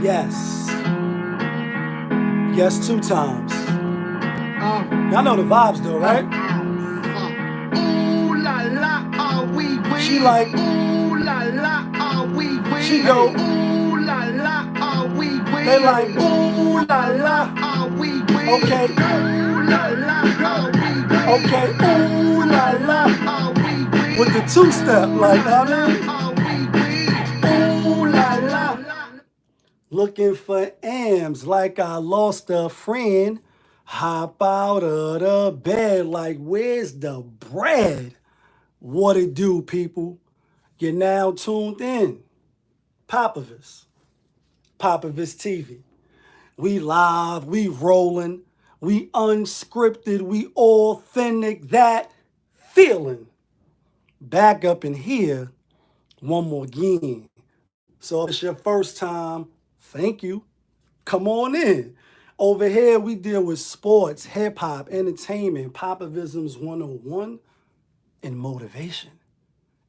Yes. Yes, 2 times. Y'all know the vibes though, right? Ooh la la, are we winning? She like, ooh la la, are we winning? She go, ooh la la, are we winning? They like, ooh la la, are we winning? Okay. Ooh la la, are we winning? Okay, ooh la la, are we winning? With the 2-step, like, I mean, are we winning? Ooh la la. Looking for M's like I lost a friend. Hop out of the bed like, where's the bread? What it do, people? You're now tuned in. Popovus TV. We live, we rolling, we unscripted, we authentic, that feeling. Back up in here one more again. So if it's your first time, thank you. Come on in. Over here, we deal with sports, hip-hop, entertainment, Popovisms 101, and motivation.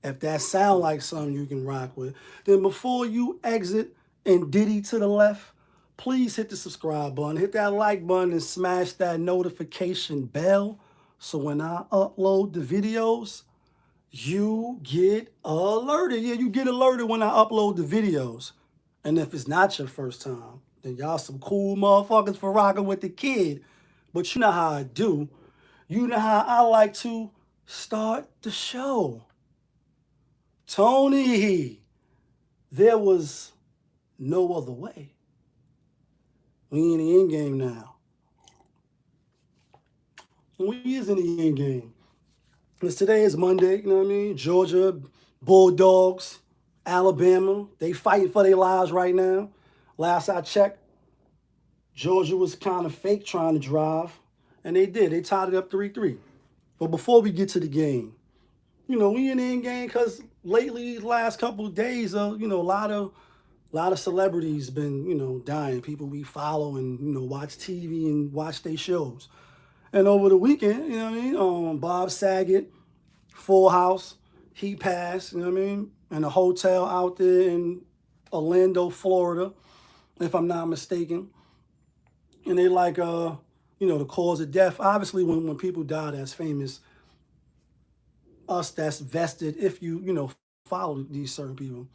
If that sound like something you can rock with, then before you exit and diddy to the left, please hit the subscribe button, hit that like button, and smash that notification bell so when I upload the videos, you get alerted. Yeah, you get alerted when I upload the videos. And if it's not your first time, then y'all some cool motherfuckers for rocking with the kid. But you know how I do. You know how I like to start the show. Tony, there was no other way. We in the end game now. We is in the end game. Because today is Monday, you know what I mean? Georgia, Bulldogs, Alabama, they fighting for their lives right now. Last I checked, Georgia was kind of fake trying to drive, and they did. They tied it up 3-3. But before we get to the game, you know, we in the end game because lately, last couple of days, you know, a lot of celebrities been, you know, dying. People we follow and, you know, watch TV and watch their shows. And over the weekend, you know what I mean? Bob Saget, Full House, he passed, you know what I mean? In a hotel out there in Orlando, Florida, if I'm not mistaken. And they like, you know, the cause of death. Obviously, when people die that's famous, us that's vested, if you know, follow these certain people,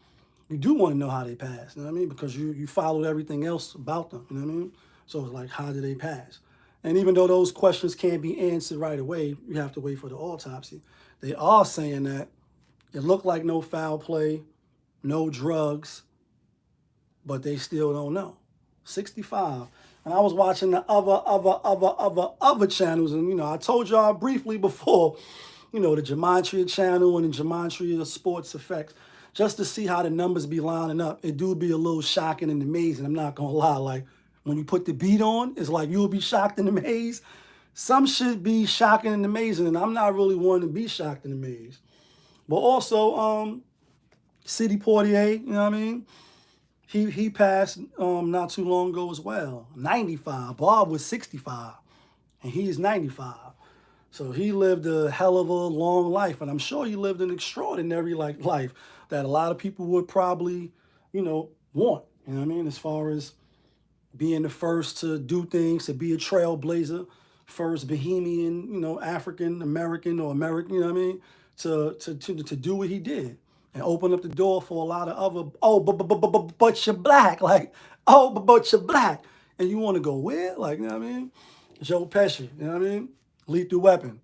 you do want to know how they passed, you know what I mean? Because you followed everything else about them, you know what I mean? So it's like, how did they pass? And even though those questions can't be answered right away, you have to wait for the autopsy. They are saying that it looked like no foul play, no drugs, but they still don't know. 65. And I was watching the other channels, and, you know, I told y'all briefly before, you know, the Gematria channel and the Gematria Sports Effects, just to see how the numbers be lining up. It do be a little shocking and amazing, I'm not gonna lie. Like, when you put the beat on, it's like you'll be shocked and amazed. Some shit be shocking and amazing, and I'm not really one to be shocked and amazed. But also, Sidney Poitier, you know what I mean? He passed not too long ago as well. 95. Bob was 65, and he's 95. So he lived a hell of a long life, and I'm sure he lived an extraordinary life that a lot of people would probably, you know, want. You know what I mean? As far as being the first to do things, to be a trailblazer, first Bahamian, you know, African American or American, you know what I mean, to do what he did and open up the door for a lot of other, oh, but you're black, like, oh, but you're black, and you want to go where, like, you know what I mean? Joe Pesci, you know what I mean? Lethal Weapon.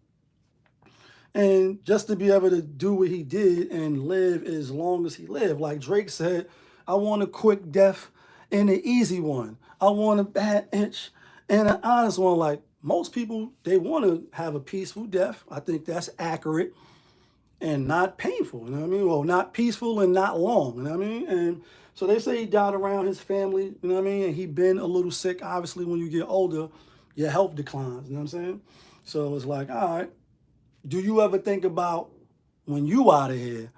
And just to be able to do what he did and live as long as he lived, like Drake said, I want a quick death and an easy one. I want a bad itch and an honest one. Like, most people, they want to have a peaceful death. I think that's accurate and not painful, you know what I mean? Well, not peaceful and not long, you know what I mean? And so they say he died around his family, you know what I mean? And he been a little sick. Obviously, when you get older, your health declines, you know what I'm saying? So it's like, all right, do you ever think about when you out of here,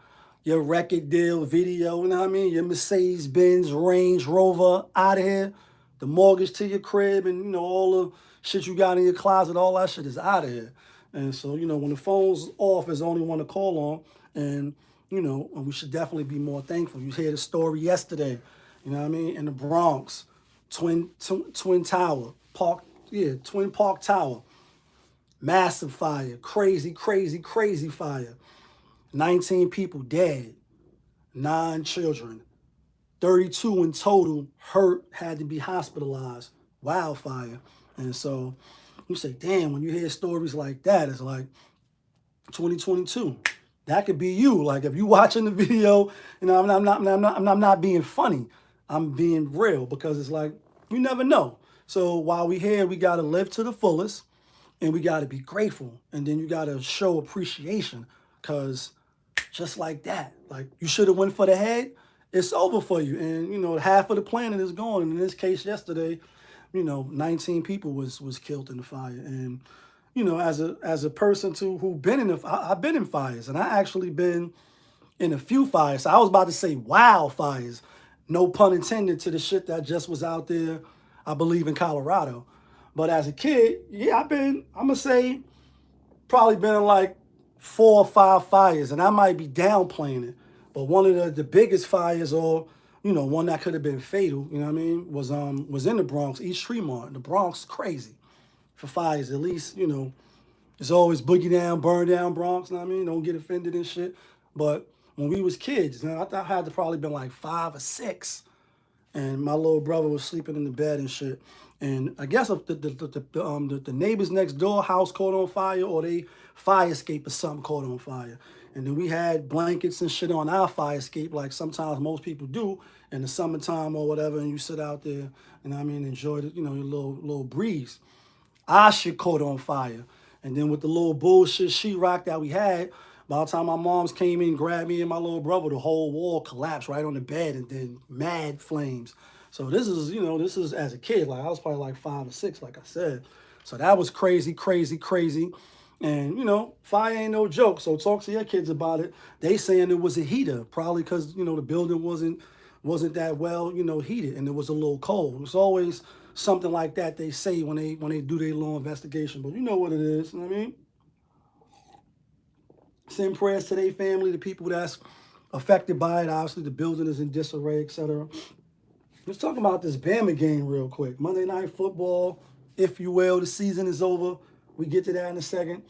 your record deal, video, you know what I mean? Your Mercedes-Benz, Range Rover out of here, the mortgage to your crib, and, you know, all the shit you got in your closet, all that shit is out of here. And so, you know, when the phone's off, is the only one to call on. And, you know, we should definitely be more thankful. You hear the story yesterday, You know what I mean? In the Bronx, Twin Tower, Twin Park Tower, massive fire, crazy, crazy, crazy fire. 19 people dead, 9 children, 32 in total hurt, had to be hospitalized. Wildfire. And so you say, damn, when you hear stories like that, it's like 2022. That could be you. Like if you watching the video, you know, I'm not being funny. I'm being real because it's like you never know. So while we here, we gotta live to the fullest, and we gotta be grateful, and then you gotta show appreciation, cause just like that, like you should have went for the head. It's over for you, and you know half of the planet is gone. And in this case, yesterday, you know, 19 people was killed in the fire, and you know, as a person who been in I've been in fires, and I actually been in a few fires. So I was about to say wildfires, no pun intended to the shit that just was out there, I believe in Colorado. But as a kid, yeah, I'm gonna say probably been in like 4 or 5 fires, and I might be downplaying it. But one of the biggest fires, or you know, one that could have been fatal, you know what I mean, was in the Bronx, East Tremont. The Bronx, crazy for fires. At least, you know, it's always boogie down, burn down Bronx, you know what I mean? Don't get offended and shit. But when we was kids, you know, I had to probably been like 5 or 6. And my little brother was sleeping in the bed and shit. And I guess if the neighbors next door house caught on fire, or they fire escape or something caught on fire. And then we had blankets and shit on our fire escape, like sometimes most people do in the summertime or whatever, and you sit out there, you know what I mean, enjoy the, you know, your little breeze. Our shit caught on fire. And then with the little bullshit sheetrock that we had, by the time my moms came in, grabbed me and my little brother, the whole wall collapsed right on the bed, and then mad flames. So this is, you know, this is as a kid. Like I was probably like 5 or 6, like I said. So that was crazy, crazy, crazy. And, you know, fire ain't no joke. So talk to your kids about it. They saying it was a heater, probably because, you know, the building wasn't that well, you know, heated, and it was a little cold. It's always something like that they say when they do their little investigation. But you know what it is, you know what I mean? Send prayers to their family, the people that's affected by it. Obviously, the building is in disarray, etc. Let's talk about this Bama game real quick. Monday Night Football, if you will. The season is over. We get to that in a second.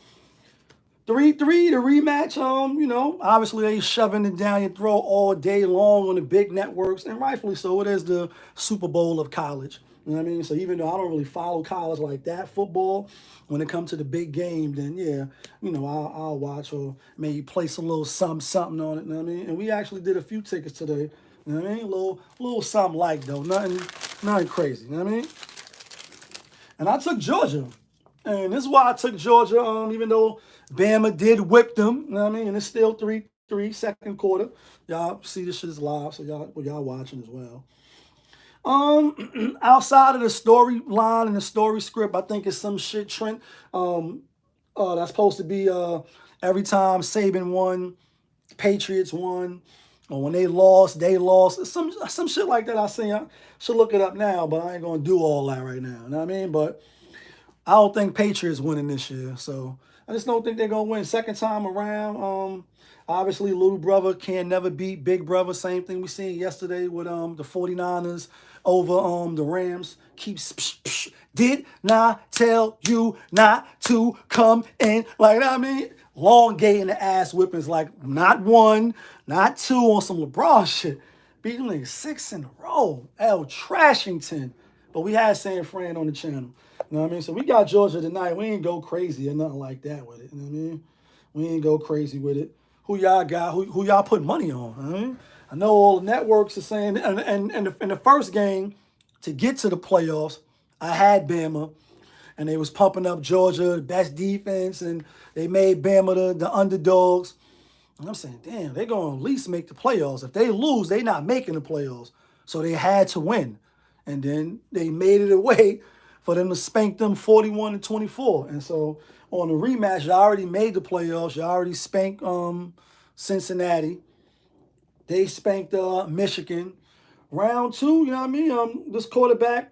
3-3, the rematch. You know, obviously they shoving it down your throat all day long on the big networks, and rightfully so. It is the Super Bowl of college. You know what I mean? So even though I don't really follow college like that, football, when it comes to the big game, then yeah, you know, I'll watch, or maybe place a little something on it. You know what I mean? And we actually did a few tickets today. You know what I mean? A little something like though, nothing crazy. You know what I mean? And I took Georgia. And this is why I took Georgia, even though Bama did whip them. You know what I mean? And it's still 3-3, second quarter. Y'all see this shit is live, so y'all watching as well. Outside of the storyline and the story script, I think it's some shit, Trent. That's supposed to be every time Saban won, Patriots won, or when they lost, they lost. Some shit like that I seen. I should look it up now, but I ain't gonna do all that right now. You know what I mean? But I don't think Patriots winning this year, so I just don't think they're gonna win. Second time around. Obviously, little brother can never beat big brother. Same thing we seen yesterday with the 49ers over the Rams. Keeps did not tell you not to come in. Like, I mean, long gay in the ass whippings, like not 1, not 2 on some LeBron shit. Beat them like 6 in a row. L. Trashington. But we had San Fran on the channel. You know what I mean? So we got Georgia tonight. We ain't go crazy or nothing like that with it. You know what I mean? We ain't go crazy with it. Who y'all got? Who y'all put money on? You know what I mean? I know all the networks are saying, and in the first game, to get to the playoffs, I had Bama, and they was pumping up Georgia, the best defense, and they made Bama the underdogs. And I'm saying, damn, they're going to at least make the playoffs. If they lose, they're not making the playoffs. So they had to win. And then they made it a way for them to spank them 41-24. And so on the rematch, you already made the playoffs. You already spanked Cincinnati. They spanked Michigan. Round 2, you know what I mean? This quarterback,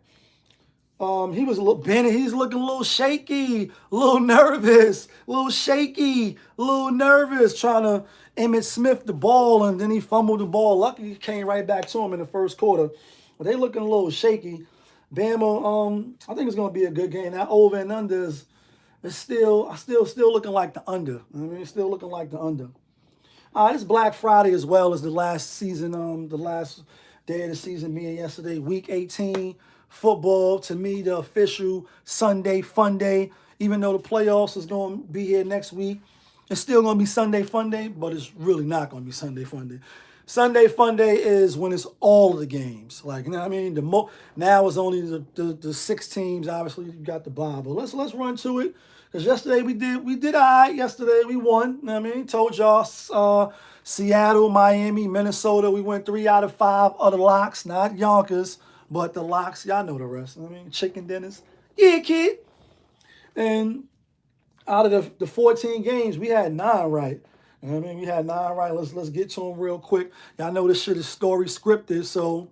He was a little Bennett. He's looking a little shaky, a little nervous, a little shaky, a little nervous, trying to Emmitt Smith the ball, and then he fumbled the ball. Luckily, he came right back to him in the first quarter. But they looking a little shaky. Bama, I think it's gonna be a good game. That over and under is still looking like the under. I mean, it's still looking like the under. It's Black Friday as well as the last season, the last day of the season, being yesterday, week 18. Football, to me, the official Sunday fun day. Even though the playoffs is going to be here next week, it's still going to be Sunday fun day, but it's really not going to be Sunday fun day. Sunday fun day is when it's all of the games. Like, you know what I mean? Now it's only the 6 teams. Obviously, you got the bye, but let's run to it. Because yesterday we did all right. Yesterday we won. You know what I mean? Told y'all Seattle, Miami, Minnesota. We went 3 out of 5 other locks, not Yonkers, but the locks. Y'all know the rest. You know what I mean? Chicken dinners. Yeah, kid. And out of the 14 games, we had 9 right. You know what I mean? We had 9 right. Let's get to them real quick. Y'all know this shit is story scripted. So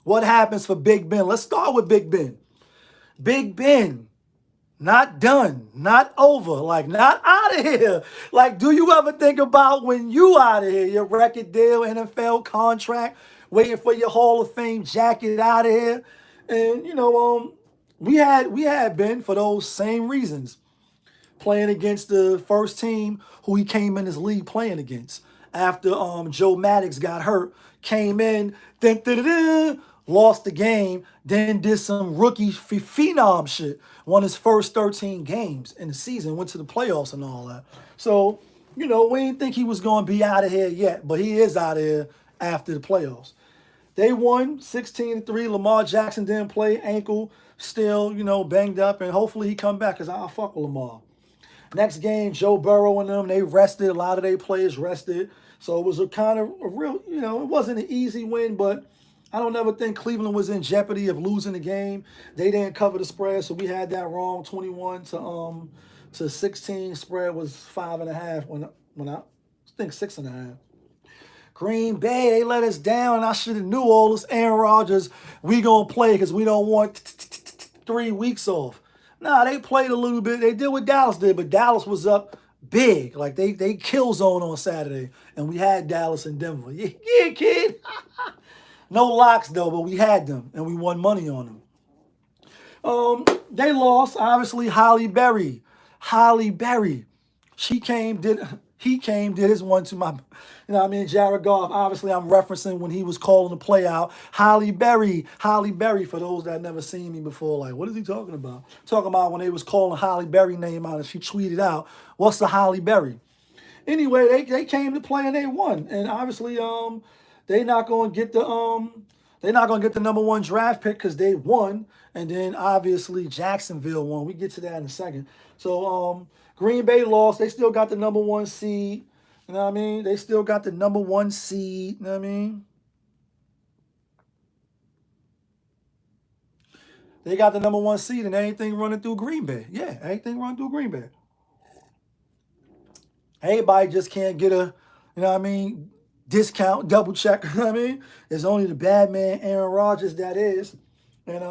what happens for Big Ben? Let's start with Big Ben. Big Ben. Not done, not over, like not out of here. Like, do you ever think about when you out of here, your record deal, NFL contract, waiting for your Hall of Fame jacket out of here? And you know, we had been for those same reasons, playing against the first team who he came in this league playing against. After Joe Maddox got hurt, came in, lost the game, then did some rookie phenom shit. Won his first 13 games in the season, went to the playoffs and all that. So, you know, we didn't think he was going to be out of here yet, but he is out of here after the playoffs. They won 16-3. Lamar Jackson didn't play, ankle still, you know, banged up, and hopefully he come back because I'll fuck with Lamar. Next game, Joe Burrow and them, they rested. A lot of their players rested. So it was a kind of a real, you know, it wasn't an easy win, but I don't ever think Cleveland was in jeopardy of losing the game. They didn't cover the spread, so we had that wrong. 21 to 16. Spread was 5.5 when I think 6.5. Green Bay, they let us down. I should have knew all this. Aaron Rodgers, we gonna play because we don't want 3 weeks off. Nah, they played a little bit. They did what Dallas did, but Dallas was up big. Like they kill zone on Saturday, and we had Dallas and Denver. Yeah, kid. No locks though, but we had them, and we won money on them. They lost, obviously. Holly Berry. He came, did his one to my, you know what I mean, Jared Goff. Obviously, I'm referencing when he was calling the play out. Holly Berry, for those that never seen me before, like, what is he talking about? Talking about when they was calling Holly Berry name out and she tweeted out, what's the Holly Berry? Anyway, they came to play and they won. And obviously, they're not gonna get the #1 draft pick because they won. And then obviously Jacksonville won. We get to that in a second. So Green Bay lost. They still got the #1 seed. You know what I mean? They still got the #1 seed. You know what I mean? They got the #1 seed and everything running through Green Bay. Yeah, everything running through Green Bay. Everybody just can't get a, you know what I mean, discount, double check. You know what I mean? It's only the bad man Aaron Rodgers that is. And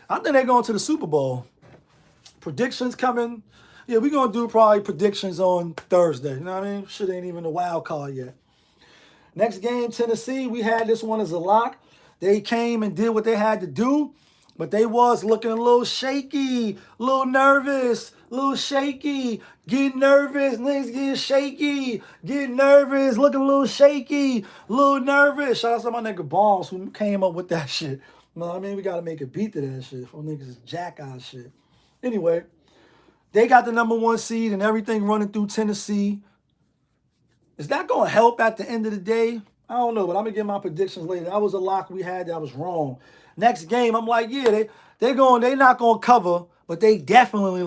I think they're going to the Super Bowl. Predictions coming. Yeah, we're going to do probably predictions on Thursday. You know what I mean? Shit ain't even a wild card yet. Next game, Tennessee. We had this one as a lock. They came and did what they had to do, but they was looking a little shaky, a little nervous, a little shaky, getting nervous, niggas getting shaky, getting nervous, looking a little shaky, a little nervous. Shout out to my nigga Bombs who came up with that shit. You know what I mean? We got to make a beat to that shit for niggas is jack-eye shit. Anyway, they got the #1 seed and everything running through Tennessee. Is that going to help at the end of the day? I don't know, but I'm going to get my predictions later. That was a lock we had that was wrong. Next game, I'm like, yeah, they not going to cover, but they definitely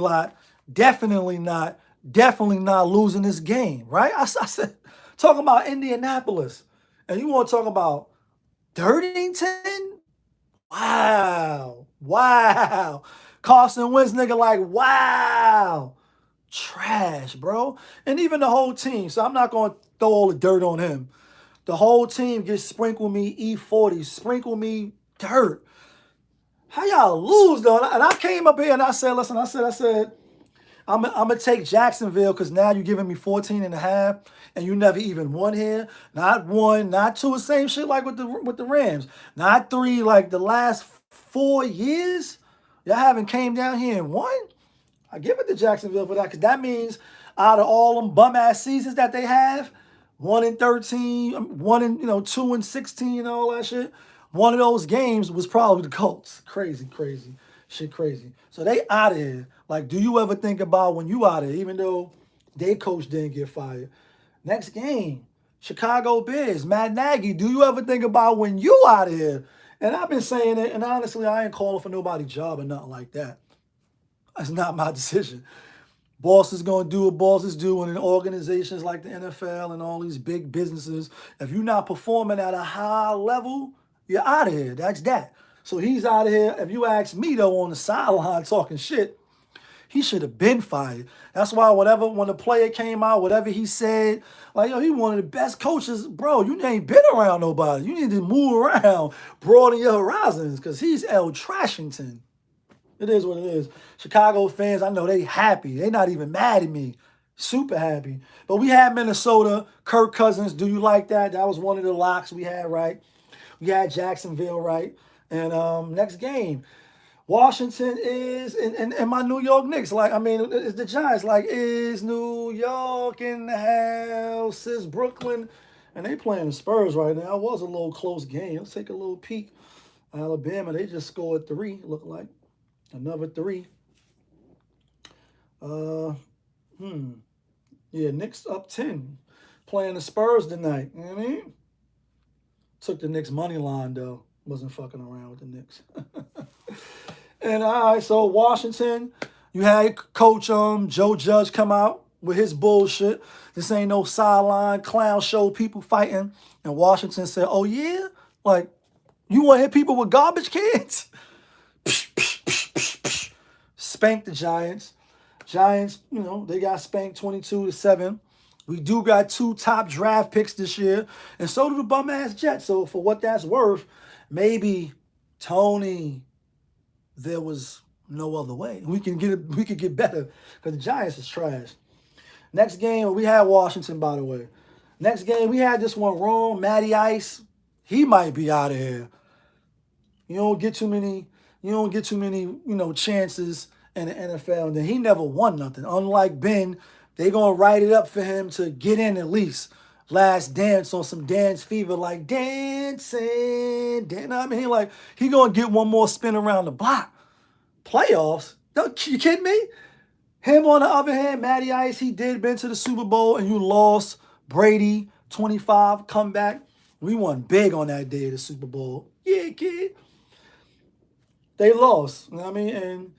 not losing this game, right? I said, talking about Indianapolis, and you want to talk about Dirtington? Wow. Carson Wentz, nigga, like, wow. Trash, bro. And even the whole team. So I'm not going to throw all the dirt on him. The whole team gets sprinkle me E40, sprinkle me dirt. How y'all lose though? And I came up here and I said, listen, I said, I'm gonna take Jacksonville because now you're giving me 14 and a half, and you never even won here. Not one, not two. The same shit like with the Rams. Not three. Like the last 4 years, y'all haven't came down here and won. I give it to Jacksonville for that because that means out of all them bum ass seasons that they have, 1-13, 2-16, and all that shit. One of those games was probably the Colts. Crazy, crazy, shit, crazy. So they out of here. Like, do you ever think about when you out of here, even though their coach didn't get fired? Next game, Chicago Bears, Matt Nagy. Do you ever think about when you out of here? And I've been saying it, and honestly, I ain't calling for nobody's job or nothing like that. That's not my decision. Boss is going to do what bosses do, and in organizations like the NFL and all these big businesses, if you're not performing at a high level, you're out of here. That's that. So he's out of here. If you ask me, though, on the sideline talking shit, he should have been fired. That's why when the player came out, whatever he said, like, yo, he one of the best coaches. Bro, you ain't been around nobody. You need to move around, broaden your horizons, because he's L. Trashington. It is what it is. Chicago fans, I know they happy. They not even mad at me. Super happy. But we had Minnesota, Kirk Cousins. Do you like that? That was one of the locks we had, right? We had Jacksonville, right? And next game, Washington is and my New York Knicks. Like, I mean, it's the Giants. Like, is New York in the house? Is Brooklyn? And they playing the Spurs right now. It was a little close game. Let's take a little peek. Alabama, they just scored 3, look like. Another 3. Yeah, Knicks up 10. Playing the Spurs tonight. You know what I mean? Took the Knicks money line, though. Wasn't fucking around with the Knicks. And all right, so Washington, you had Coach Joe Judge come out with his bullshit. This ain't no sideline clown show, people fighting. And Washington said, oh, yeah? Like, you want to hit people with garbage cans? Spanked the Giants. Giants, they got spanked 22-7. We do got 2 top draft picks this year, and so do the bum ass Jets. So for what that's worth, maybe Tony, there was no other way. We can get better because the Giants is trash. Next game we had Washington, by the way. Next game we had this one wrong. Matty Ice, he might be out of here. You don't get too many, chances in the NFL. And then he never won nothing. Unlike Ben, they gonna write it up for him to get in at least. Last dance on some dance fever, like dancing. I mean, like, he gonna get one more spin around the block. Playoffs? You kidding me? Him on the other hand, Matty Ice, he did been to the Super Bowl and you lost. Brady, 25, comeback. We won big on that day of the Super Bowl. Yeah, kid. They lost. You know what I mean? And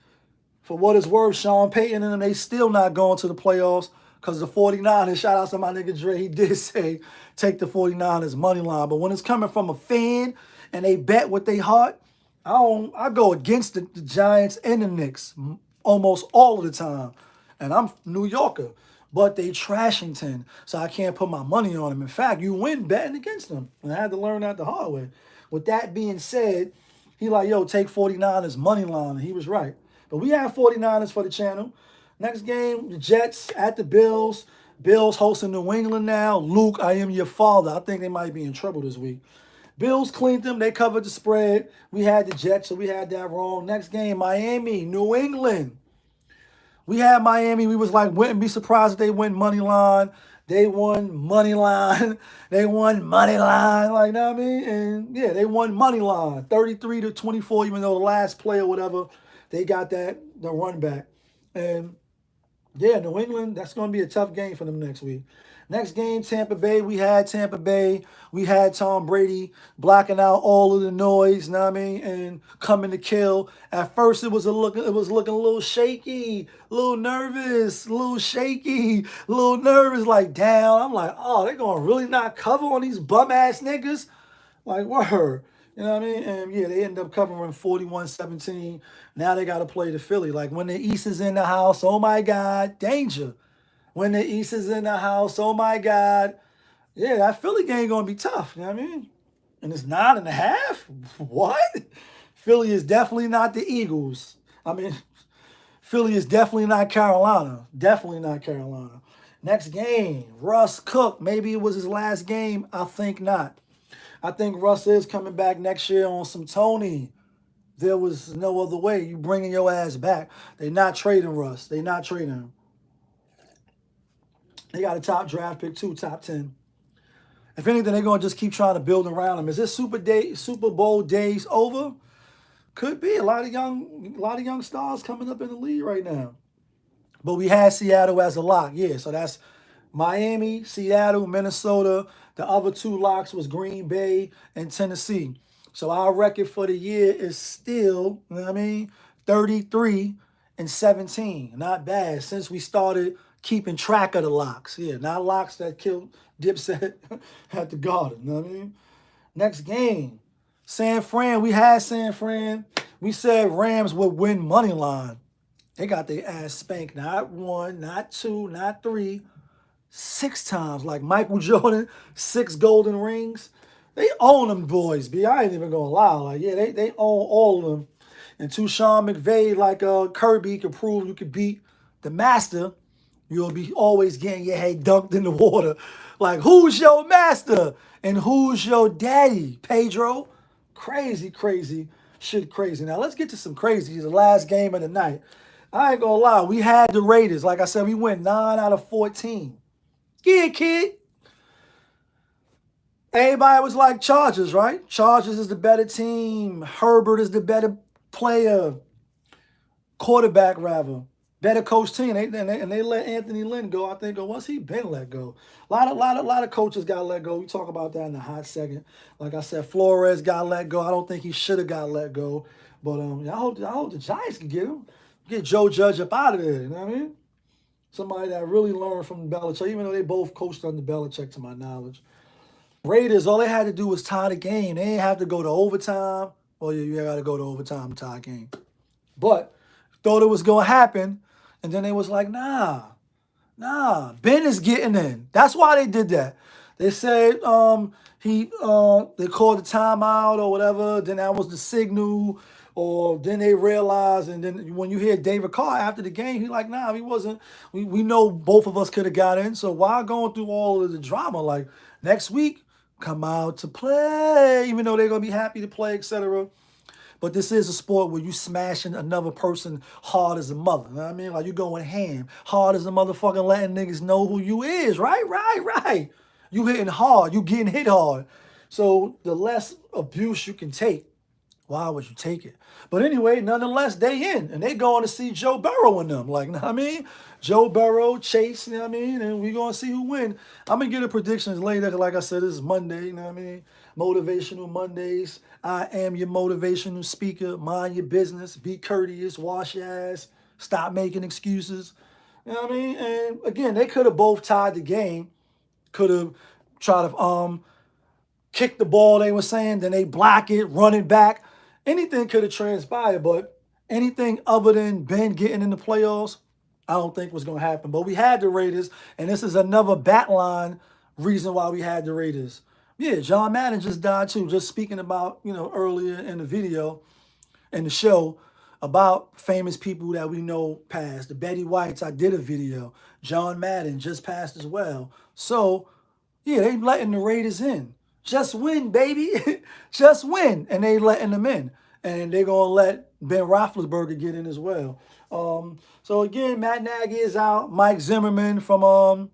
for what it's worth, Sean Payton and them, they still not going to the playoffs because the 49ers, shout out to my nigga Dre, he did say take the 49ers money line. But when it's coming from a fan and they bet with their heart, I go against the Giants and the Knicks almost all of the time. And I'm New Yorker, but they Trashington, so I can't put my money on them. In fact, you win betting against them. And I had to learn that the hard way. With that being said, he like, yo, take 49ers money line. And he was right. But we have 49ers for the channel. Next game, the Jets at the Bills. Bills hosting New England now. Luke, I am your father. I think they might be in trouble this week. Bills cleaned them. They covered the spread. We had the Jets, so we had that wrong. Next game, Miami, New England. We had Miami. We was like, wouldn't be surprised if they win money line. They won money line. They won money line. Like, you know what I mean? And yeah, they won money line. 33-24, even though the last play or whatever, they got the run back. And yeah, New England, that's going to be a tough game for them next week. Next game, Tampa Bay. We had Tampa Bay. We had Tom Brady blocking out all of the noise, you know what I mean, and coming to kill. At first, it was looking a little shaky, a little nervous, a little shaky, a little nervous, like down. I'm like, oh, they're going to really not cover on these bum-ass niggas? Like, word. You know what I mean? And yeah, they end up covering 41-17. Now they got to play the Philly. Like, when the East is in the house, oh my God, danger. When the East is in the house, oh my God. Yeah, that Philly game going to be tough. You know what I mean? And it's 9.5? What? Philly is definitely not the Eagles. I mean, Philly is definitely not Carolina. Definitely not Carolina. Next game, Russ Cook. Maybe it was his last game. I think not. I think Russ is coming back next year on some Tony. There was no other way. You bringing your ass back. They not trading Russ. They not trading him. They got a top draft pick too, top 10. If anything, they're gonna just keep trying to build around him. Is this Super Bowl days over? Could be a lot of young stars coming up in the league right now. But we had Seattle as a lock, yeah. So that's Miami, Seattle, Minnesota. The other two locks was Green Bay and Tennessee. So our record for the year is still, you know what I mean, 33-17. Not bad since we started keeping track of the locks. Yeah, not locks that killed Dipset at the Garden. You know what I mean? Next game, San Fran. We had San Fran. We said Rams would win money line. They got their ass spanked. Not one, not two, not three, 6 times. Like Michael Jordan, 6 golden rings. They own them boys, B. I ain't even gonna lie. Like, yeah, they own all of them. And to Sean McVay, like Kirby could prove you could beat the master, you'll be always getting your head dunked in the water. Like, who's your master? And who's your daddy? Pedro? Crazy, crazy. Shit crazy. Now, let's get to some crazy. It's the last game of the night. I ain't gonna lie. We had the Raiders. Like I said, we went 9 out of 14. Yeah, kid. Everybody was like Chargers, right? Chargers is the better team. Herbert is the better player. Quarterback, rather. Better coach team. And they let Anthony Lynn go. I think, once he been let go. A lot of coaches got let go. We talk about that in a hot second. Like I said, Flores got let go. I don't think he should have got let go. But I hope the Giants can get him. Get Joe Judge up out of there. You know what I mean? Somebody that really learned from Belichick, even though they both coached under Belichick, to my knowledge. Raiders, all they had to do was tie the game. They didn't have to go to overtime. Well, yeah, you got to go to overtime to tie a game. But thought it was going to happen. And then they was like, nah, Ben is getting in. That's why they did that. They said they called the timeout or whatever. Then that was the signal. Or then they realized, and then when you hear David Carr after the game, he's like, nah, he wasn't. We know both of us could have got in. So why going through all of the drama? Like, next week, come out to play, even though they're going to be happy to play, etc. But this is a sport where you smashing another person hard as a mother. You know what I mean? Like, you going ham, hard as a motherfucker, letting niggas know who you is. Right. You hitting hard. You getting hit hard. So the less abuse you can take, why would you take it? But anyway, nonetheless, they in. And they going to see Joe Burrow and them. Like, you know what I mean? Joe Burrow, Chase, you know what I mean? And we going to see who win. I'm going to get the predictions later. Like I said, this is Monday, you know what I mean? Motivational Mondays. I am your motivational speaker. Mind your business. Be courteous. Wash your ass. Stop making excuses. You know what I mean? And again, they could have both tied the game. Could have tried to kick the ball, they were saying. Then they block it, run it back. Anything could have transpired, but anything other than Ben getting in the playoffs, I don't think was going to happen. But we had the Raiders, and this is another bat line reason why we had the Raiders. Yeah, John Madden just died too. Just speaking about, earlier in the video, in the show, about famous people that we know passed. The Betty Whites, I did a video. John Madden just passed as well. So, yeah, they letting the Raiders in. Just win, baby. Just win. And they letting them in. And they're going to let Ben Roethlisberger get in as well. So, again, Matt Nagy is out. Mike Zimmerman from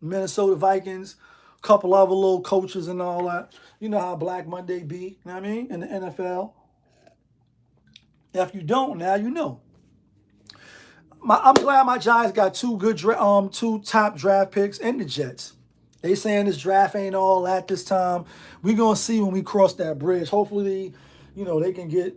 Minnesota Vikings. A couple other little coaches and all that. You know how BlackMonDaY be, you know what I mean, in the NFL. If you don't, now you know. I'm glad my Giants got two top draft picks in the Jets. They saying this draft ain't all that this time. We're going to see when we cross that bridge. Hopefully, they can get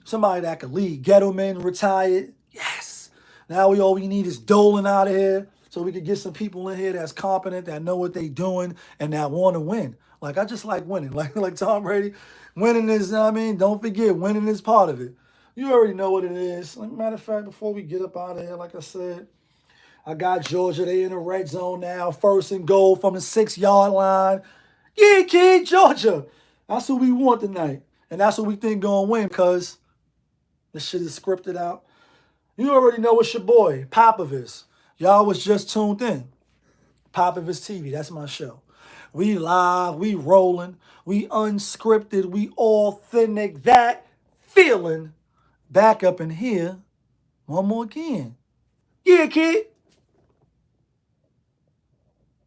somebody that can lead. Gettleman retired. Yes. Now all we need is Dolan out of here so we can get some people in here that's competent, that know what they doing, and that want to win. Like, I just like winning. Like Tom Brady, winning is, don't forget, winning is part of it. You already know what it is. Matter of fact, before we get up out of here, like I said, I got Georgia. They in the red zone now. 1st and goal from the 6-yard line. Yeah, kid, Georgia. That's who we want tonight. And that's what we think gonna win because this shit is scripted out. You already know it's your boy, Popovich. Y'all was just tuned in. Popovich TV, that's my show. We live, we rolling, we unscripted, we authentic, that feeling. Back up in here one more again. Yeah, kid.